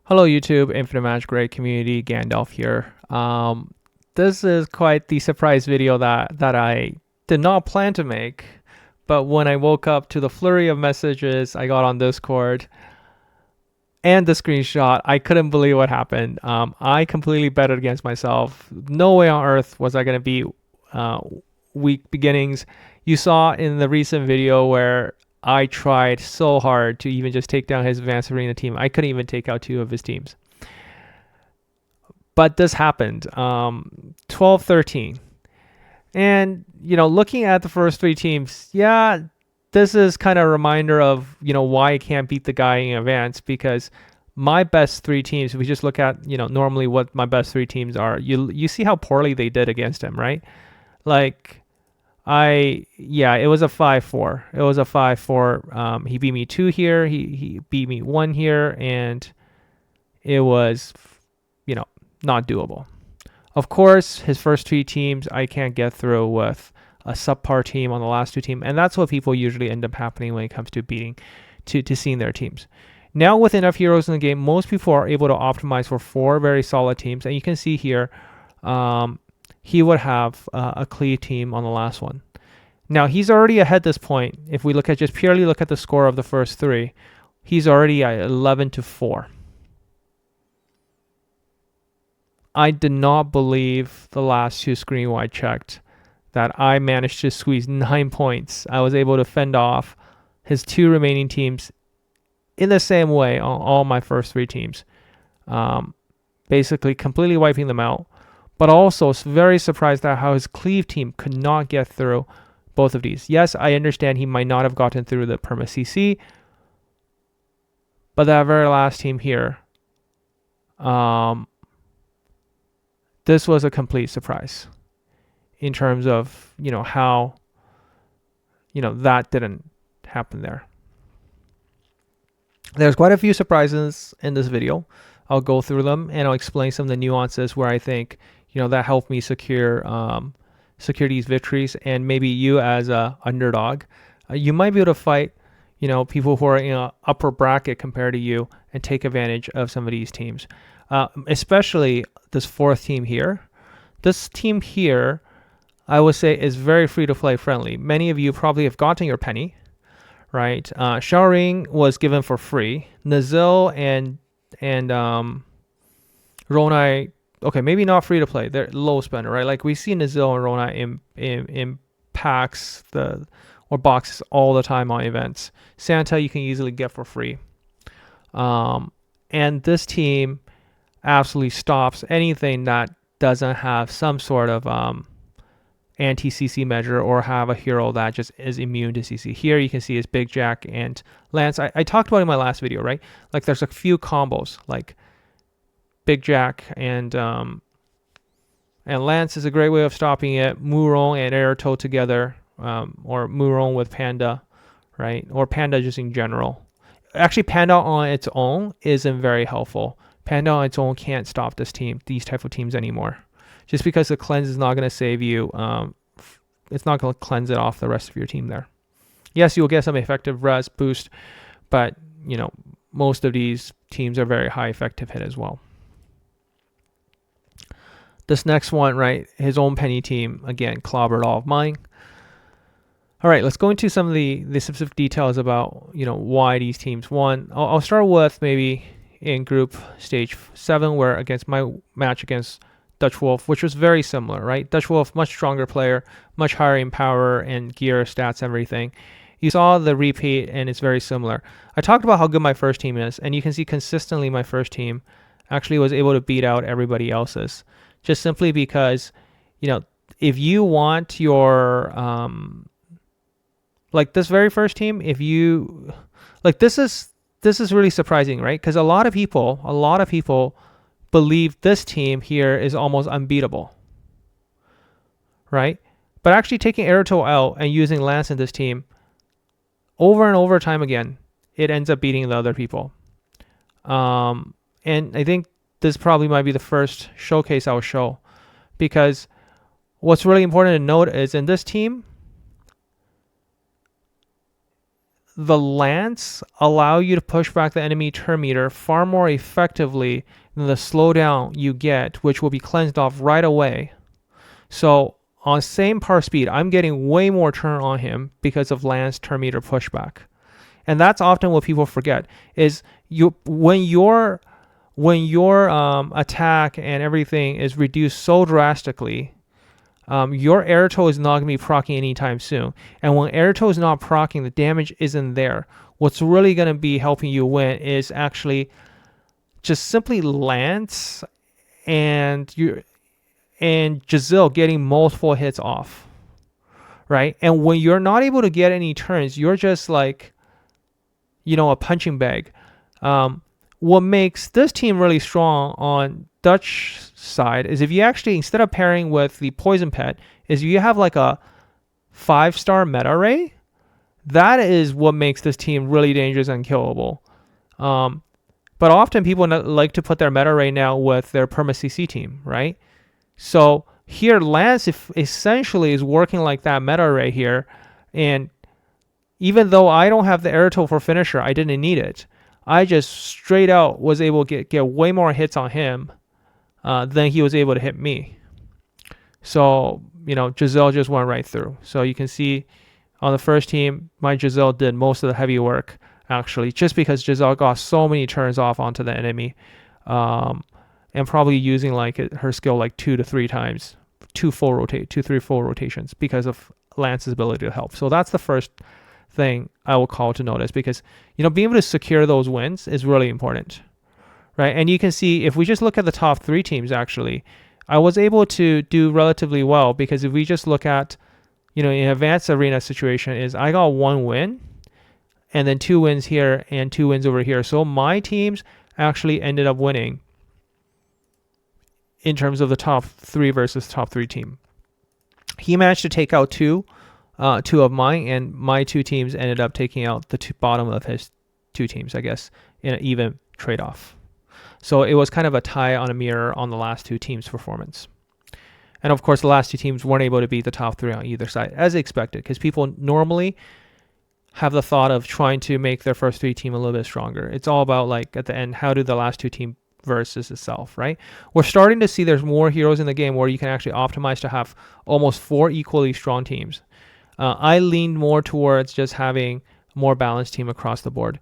Hello YouTube, Infinite Magicraid community, Gandalf here. This is quite the surprise video that I did not plan to make, but when I woke up to the flurry of messages I got on Discord and the screenshot, I couldn't believe what happened. I completely betted against myself. No way on earth was I going to beat weak beginnings. You saw in the recent video where I tried so hard to even just take down his advanced arena team. I couldn't even take out two of his teams. But this happened. 12-13. And, looking at the first three teams, yeah, this is kind of a reminder of, why I can't beat the guy in advance, because my best three teams, if we just look at, normally what my best three teams are, you see how poorly they did against him, right? Like, it was a 5-4. It was a 5-4. He beat me 2 here. He beat me 1 here, and it was, not doable. Of course, his first 3 teams I can't get through with a subpar team on the last 2 teams, and that's what people usually end up happening when it comes to beating, to seeing their teams. Now with enough heroes in the game, most people are able to optimize for 4 very solid teams, and you can see here, he would have a cleave team on the last one. Now he's already ahead this point. If we just purely look at the score of the first 3, he's already at 11-4. I did not believe the last 2 screen where I checked that I managed to squeeze 9 points. I was able to fend off his 2 remaining teams in the same way on all my first 3 teams. Basically completely wiping them out. But also very surprised at how his cleave team could not get through both of these. Yes, I understand he might not have gotten through the perma CC, but that very last team here, this was a complete surprise in terms of, how, that didn't happen there. There's quite a few surprises in this video. I'll go through them and I'll explain some of the nuances where I think, that helped me secure these victories. And maybe you as a underdog, you might be able to fight, people who are in an upper bracket compared to you and take advantage of some of these teams. Especially this 4th team here. This team here, I would say, is very free-to-play friendly. Many of you probably have gotten your penny, right? Xiaoring was given for free. Nazil and Ronai, okay, maybe not free-to-play. They're low spender, right? Like we see Nazil and Ronai in packs or boxes all the time on events. Santa you can easily get for free. And this team absolutely stops anything that doesn't have some sort of anti-CC measure or have a hero that just is immune to CC. Here you can see is Big Jack and Lance. I talked about it in my last video, right? Like there's a few combos like Big Jack and Lance is a great way of stopping it. Murong and Airto together, or Murong with Panda, right? Or Panda just in general. Actually, Panda on its own isn't very helpful. Panda on its own can't stop these type of teams anymore. Just because the cleanse is not going to save you, it's not going to cleanse it off the rest of your team there. Yes, you'll get some effective res boost, but most of these teams are very high effective hit as well. This next one, right, his own penny team, again, clobbered all of mine. All right, let's go into some of the specific details about, why these teams won. I'll start with maybe in group stage 7, where against my match against Dutch Wolf, which was very similar, right? Dutch Wolf, much stronger player, much higher in power and gear, stats, everything. You saw the repeat, and it's very similar. I talked about how good my first team is, and you can see consistently my first team actually was able to beat out everybody else's, just simply because, if you want your like this very first team, if you like this is really surprising, right? Because a lot of people believe this team here is almost unbeatable, right? But actually taking Airto out and using Lance in this team over and over time again, it ends up beating the other people. And I think this probably might be the first showcase I'll show, because what's really important to note is in this team, the lance allow you to push back the enemy turn meter far more effectively than the slowdown you get, which will be cleansed off right away. So on same par speed, I'm getting way more turn on him because of lance turn meter pushback. And that's often what people forget is when your attack and everything is reduced so drastically, your airtoe is not going to be proccing anytime soon. And when airtoe is not proccing, the damage isn't there. What's really going to be helping you win is actually just simply lance and Giselle getting multiple hits off, right? And when you're not able to get any turns, you're just like, a punching bag. What makes this team really strong on Dutch side is if you actually, instead of pairing with the poison pet, is you have like a 5-star meta array. That is what makes this team really dangerous and killable. But often people like to put their meta array now with their perma CC team, right? So here Lance essentially is working like that meta array here, and even though I don't have the airtoe for finisher, I didn't need it. I just straight out was able to get way more hits on him than he was able to hit me. So, Giselle just went right through. So you can see on the first team, my Giselle did most of the heavy work, actually, just because Giselle got so many turns off onto the enemy. And probably using her skill 2 to 3 times, 2 3 full rotations because of Lance's ability to help. So that's the first thing I will call to notice, because being able to secure those wins is really important, right? And you can see if we just look at the top 3 teams, actually, I was able to do relatively well, because if we just look at in advanced arena situation, is I got 1 win and then 2 wins here and 2 wins over here. So my teams actually ended up winning in terms of the top 3 versus top 3 team. He managed to take out 2 of mine, and my 2 teams ended up taking out the bottom of his 2 teams, I guess, in an even trade-off. So it was kind of a tie on a mirror on the last 2 teams' performance. And of course, the last 2 teams weren't able to beat the top 3 on either side, as expected, because people normally have the thought of trying to make their first 3 team a little bit stronger. It's all about, at the end, how do the last 2 teams versus itself, right? We're starting to see there's more heroes in the game where you can actually optimize to have almost 4 equally strong teams. I leaned more towards just having a more balanced team across the board.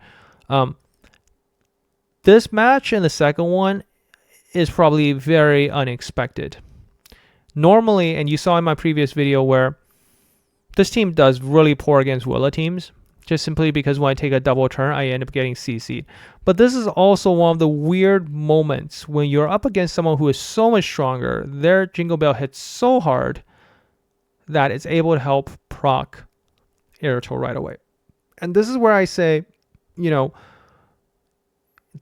This match and the second one is probably very unexpected. Normally, and you saw in my previous video where this team does really poor against Willa teams, just simply because when I take a double turn, I end up getting CC'd. But this is also one of the weird moments when you're up against someone who is so much stronger. Their Jingle Bell hits so hard that it's able to help proc airtoe right away. And this is where I say,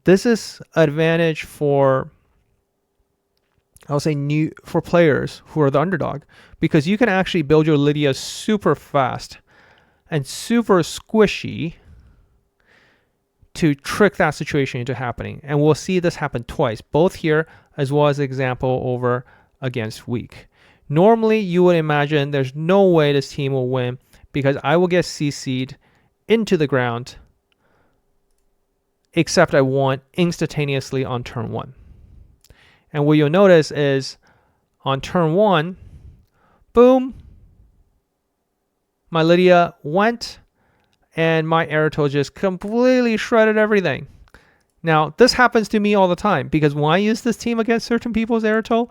this is advantage for, I'll say, for players who are the underdog, because you can actually build your Lydia super fast and super squishy to trick that situation into happening. And we'll see this happen twice, both here as well as example over against Weak. Normally, you would imagine there's no way this team will win because I will get CC'd into the ground, except I won instantaneously on turn 1. And what you'll notice is on turn 1, boom, my Lydia went and my airtoe just completely shredded everything. Now, this happens to me all the time because when I use this team against certain people's airtoe,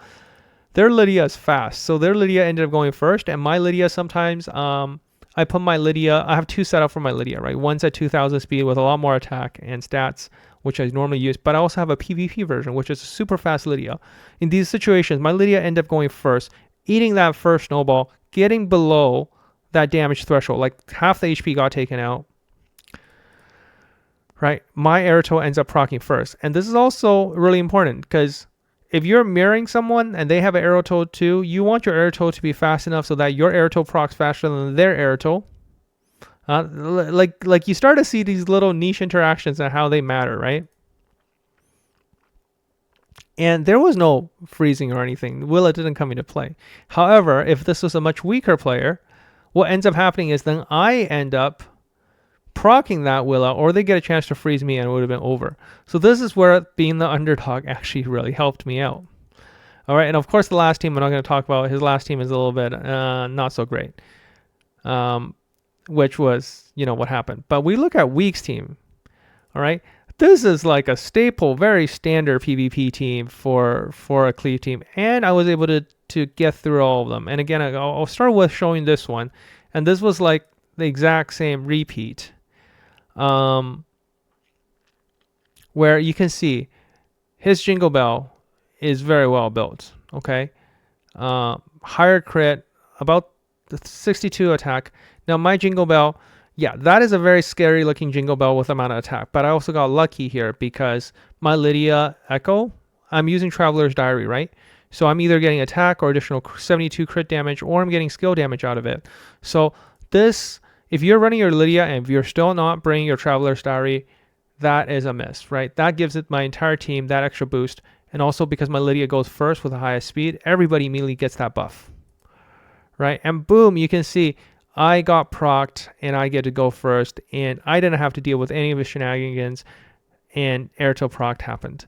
their Lydia is fast. So their Lydia ended up going first, and my Lydia sometimes, I put my Lydia, I have 2 set up for my Lydia, right? One's at 2000 speed with a lot more attack and stats, which I normally use, but I also have a PvP version, which is a super fast Lydia. In these situations, my Lydia ended up going first, eating that first snowball, getting below that damage threshold, like half the HP got taken out, right? My airtoe ends up proccing first. And this is also really important because if you're mirroring someone and they have an airtoe too, you want your airtoe to be fast enough so that your airtoe procs faster than their airtoe. Like you start to see these little niche interactions and how they matter, right? And there was no freezing or anything. Willa didn't come into play. However, if this was a much weaker player, what ends up happening is then I end up proccing that Willa, or they get a chance to freeze me and it would have been over. So this is where being the underdog actually really helped me out. All right, and of course the last team I'm not going to talk about. His last team is a little bit not so great, which was, you know, what happened. But we look at Week's team. All right, this is like a staple, very standard PvP team for a Cleve team, and I was able to get through all of them. And again, I'll start with showing this one, and this was like the exact same repeat, where you can see his Jingle Bell is very well built. Okay, higher crit, about the 62 attack. Now my Jingle Bell, yeah, that is a very scary looking Jingle Bell with amount of attack, but I also got lucky here because my Lydia Echo, I'm using Traveler's Diary, right? So I'm either getting attack or additional 72 crit damage, or I'm getting skill damage out of it. So this, if you're running your Lydia and if you're still not bringing your Traveler's Diary, that is a miss, right? That gives it my entire team that extra boost. And also because my Lydia goes first with the highest speed, everybody immediately gets that buff, right? And boom, you can see I got procced and I get to go first, and I didn't have to deal with any of the shenanigans, and Airtel procced happened.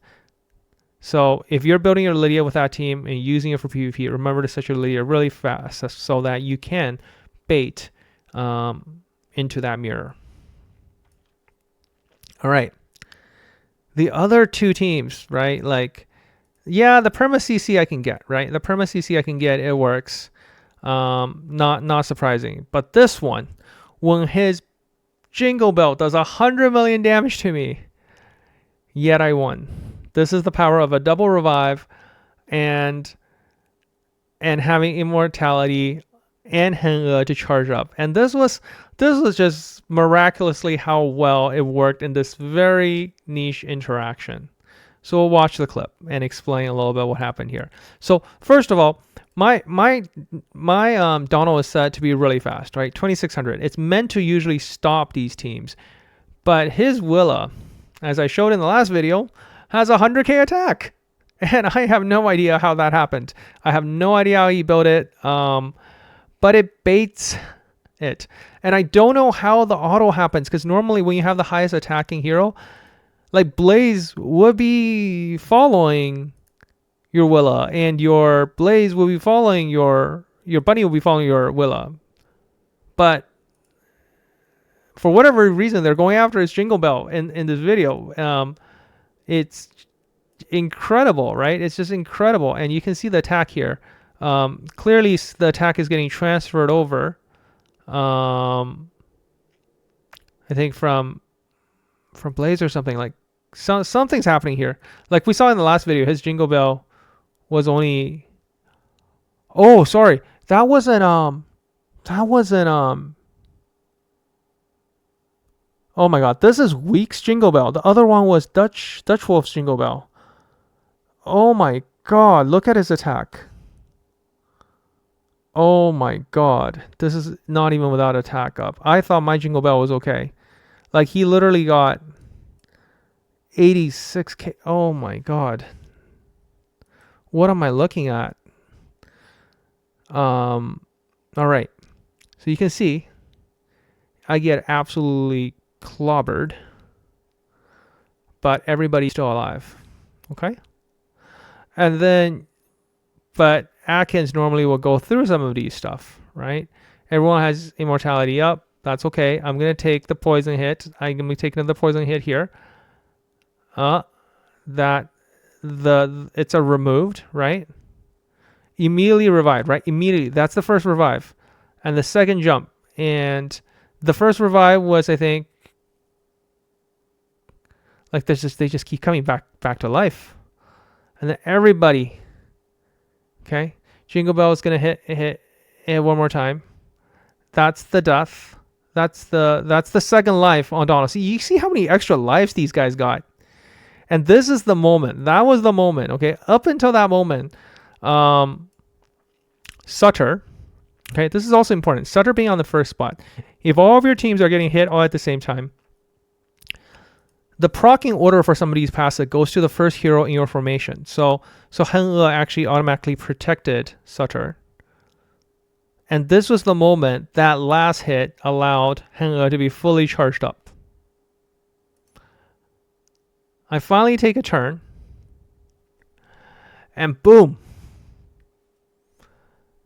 So if you're building your Lydia with that team and using it for PvP, remember to set your Lydia really fast so that you can bait into that mirror. All right. The other two teams, right? Like, yeah, the Perma CC I can get, right? The Perma CC I can get, it works. Not surprising. But this one, when his Jingle Bell does 100 million damage to me, yet I won. This is the power of a double revive and having immortality and Henge to charge up. And this was just miraculously how well it worked in this very niche interaction. So we'll watch the clip and explain a little bit what happened here. So first of all, my Donald is set to be really fast, right? 2600. It's meant to usually stop these teams, but his Willa, as I showed in the last video, has 100k attack, and I have no idea how that happened. I have no idea how he built it, but it baits it, and I don't know how the auto happens, because normally when you have the highest attacking hero, like Blaze would be following your Willa, and your Blaze will be following your Bunny will be following your Willa. But for whatever reason, they're going after his Jingle Bell in this video. It's incredible, right? It's just incredible. And you can see the attack here. Clearly, the attack is getting transferred over. I think from Blaze or something. Like something's happening here. Like we saw in the last video, his Jingle Bell was only. Oh, sorry, that wasn't. Oh my God, this is Week's Jingle Bell. The other one was Dutch Wolf's Jingle Bell. Oh my God, look at his attack. Oh my God, this is not even without attack up. I thought my Jingle Bell was okay. Like he literally got 86k. Oh my God. What am I looking at? All right. So you can see I get absolutely clobbered, but everybody's still alive. Okay. And then, but Atkins normally will go through some of these stuff, right? Everyone has immortality up. That's okay. I'm going to take the poison hit. I'm going to be taking another poison hit here. It's a removed, right? Immediately revived, right? Immediately. That's the first revive. And the second jump. And the first revive was, I think, like they just keep coming back to life. And then everybody, okay, Jingle Bell is gonna hit one more time. That's the death. That's the second life on Donald. See, you see how many extra lives these guys got. And this is the moment. That was the moment. Okay, up until that moment, Sutter. Okay, this is also important. Sutter being on the first spot. If all of your teams are getting hit all at the same time, the proccing order for somebody's passive goes to the first hero in your formation. So Henge actually automatically protected Sutter. And this was the moment that last hit allowed Henge to be fully charged up. I finally take a turn, and boom.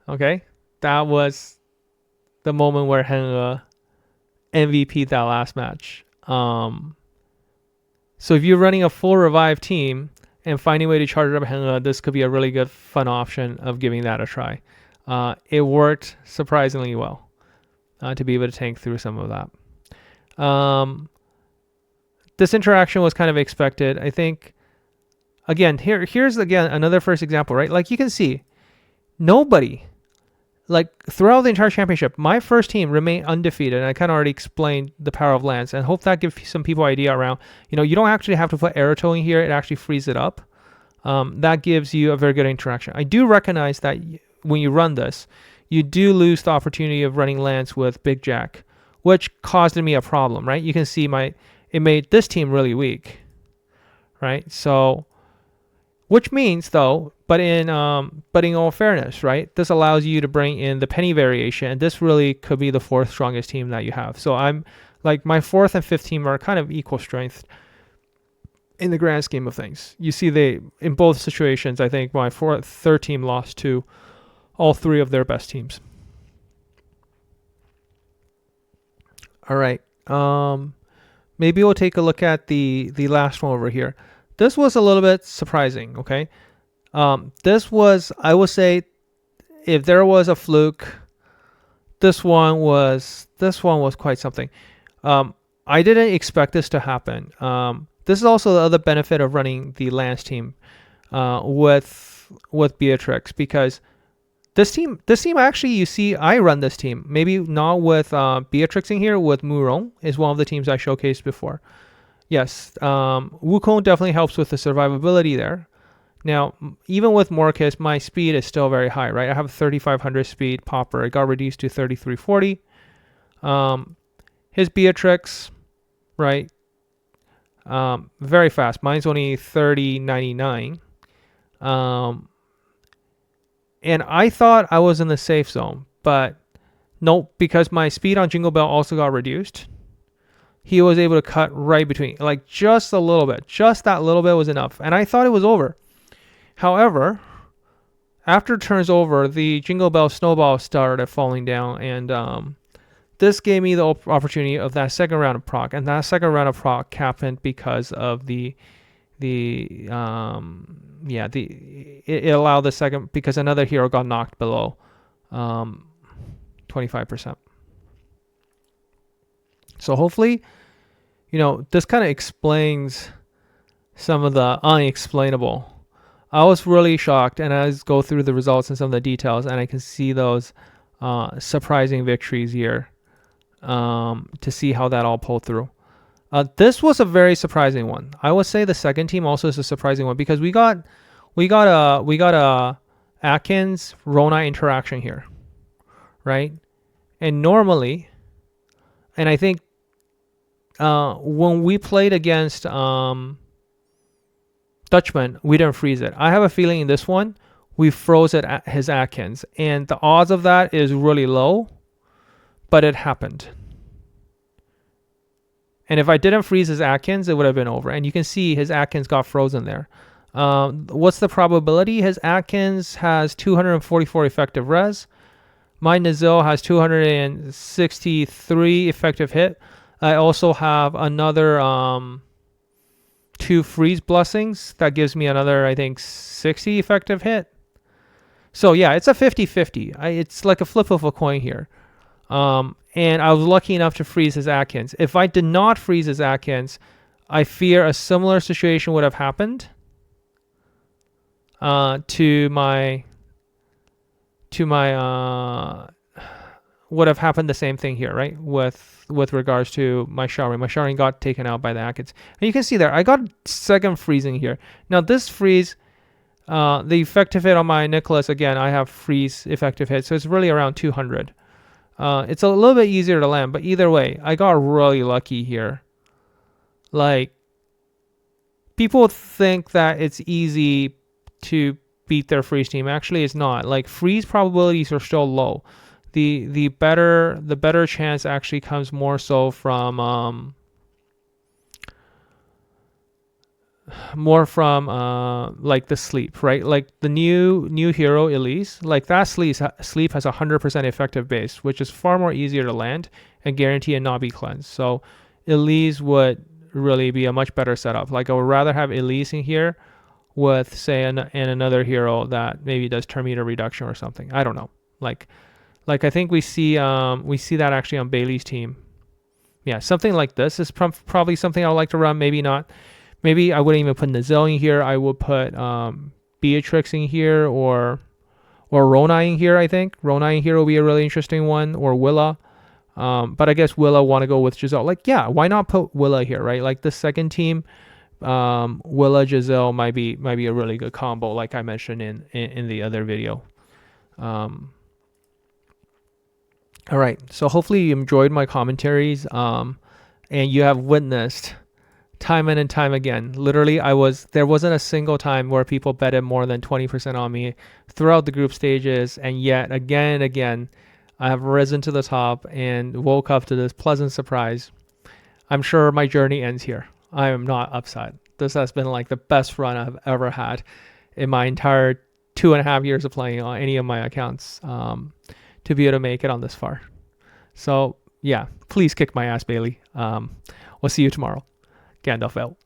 Okay, that was the moment where Heng MVP that last match. So if you're running a full revive team and finding a way to charge up Heng, this could be a really good fun option of giving that a try. It worked surprisingly well to be able to tank through some of that. This interaction was kind of expected. I think, again, here's again another first example, right? Like you can see, nobody, like throughout the entire championship, my first team remained undefeated. And I kind of already explained the power of lands, and hope that gives some people idea around, you don't actually have to put arrow towing here. It actually frees it up. That gives you a very good interaction. I do recognize that when you run this, you do lose the opportunity of running lands with Big Jack, which caused me a problem, right? You can see it made this team really weak, right? So, which means though, but in all fairness, right? This allows you to bring in the penny variation, and this really could be the fourth strongest team that you have. So I'm like, my fourth and fifth team are kind of equal strength in the grand scheme of things. You see, in both situations, I think my third team lost to all three of their best teams. All right. Maybe we'll take a look at the last one over here. This was a little bit surprising, okay? This was, I would say, if there was a fluke, this one was quite something. I didn't expect this to happen. This is also the other benefit of running the Lance team with Beatrix, because this team actually, you see, I run this team. Maybe not with Beatrix in here, with Murong is one of the teams I showcased before. Yes, Wukong definitely helps with the survivability there. Now, even with Morcus, my speed is still very high, right? I have 3,500 speed popper. It got reduced to 3,340. His Beatrix, right? Very fast. Mine's only 3099. And I thought I was in the safe zone, but nope, because my speed on Jingle Bell also got reduced. He was able to cut right between, like just a little bit. Just that little bit was enough. And I thought it was over. However, after turns over, the Jingle Bell snowball started falling down, and this gave me the opportunity of that second round of proc. And that second round of proc happened because of it allowed the second, because another hero got knocked below 25%. So hopefully, this kind of explains some of the unexplainable. I was really shocked, and I go through the results and some of the details, and I can see those surprising victories here to see how that all pulled through. This was a very surprising one. I would say the second team also is a surprising one, because we got a Atkins Rona interaction here, right? And normally, and I think when we played against Dutchman, we didn't freeze it. I have a feeling in this one we froze it at his Atkins, and the odds of that is really low, but it happened. And if I didn't freeze his Atkins, it would have been over. And you can see his Atkins got frozen there. What's the probability? His Atkins has 244 effective res. My Nazil has 263 effective hit. I also have another 2 freeze blessings. That gives me another, I think, 60 effective hit. So yeah, it's a 50-50. It's like a flip of a coin here. And I was lucky enough to freeze his Atkins. If I did not freeze his Atkins, I fear a similar situation would have happened would have happened the same thing here, right? With regards to my Showering. My Showering got taken out by the Atkins. And you can see there, I got second freezing here. Now this freeze, the effective hit on my Nicholas, again, I have freeze effective hit, so it's really around 200. It's a little bit easier to land, but either way, I got really lucky here. Like, people think that it's easy to beat their freeze team. Actually, it's not. Like, freeze probabilities are still low. The better chance actually comes more so from more from like the sleep, right? Like the new hero Elise, like that sleep has 100% effective base, which is far more easier to land and guarantee and not be cleansed. So Elise would really be a much better setup. Like I would rather have Elise in here with say and another hero that maybe does turn meter reduction or something. I don't know. Like I think we see that actually on Bailey's team. Yeah, something like this is probably something I would like to run. Maybe not. Maybe I wouldn't even put Nazil in here. I would put Beatrix in here or Rona in here. I think Rona in here will be a really interesting one, or Willa. But I guess Willa want to go with Giselle. Like, yeah, why not put Willa here, right? Like the second team, Willa Giselle might be a really good combo, like I mentioned in the other video. All right, so hopefully you enjoyed my commentaries, and you have witnessed time in and time again. Literally, there wasn't a single time where people betted more than 20% on me throughout the group stages, and yet again and again, I have risen to the top and woke up to this pleasant surprise. I'm sure my journey ends here. I am not upset. This has been like the best run I've ever had in my entire 2.5 years of playing on any of my accounts. To be able to make it on this far. So yeah, please kick my ass, Bailey. We'll see you tomorrow. Gandalf out.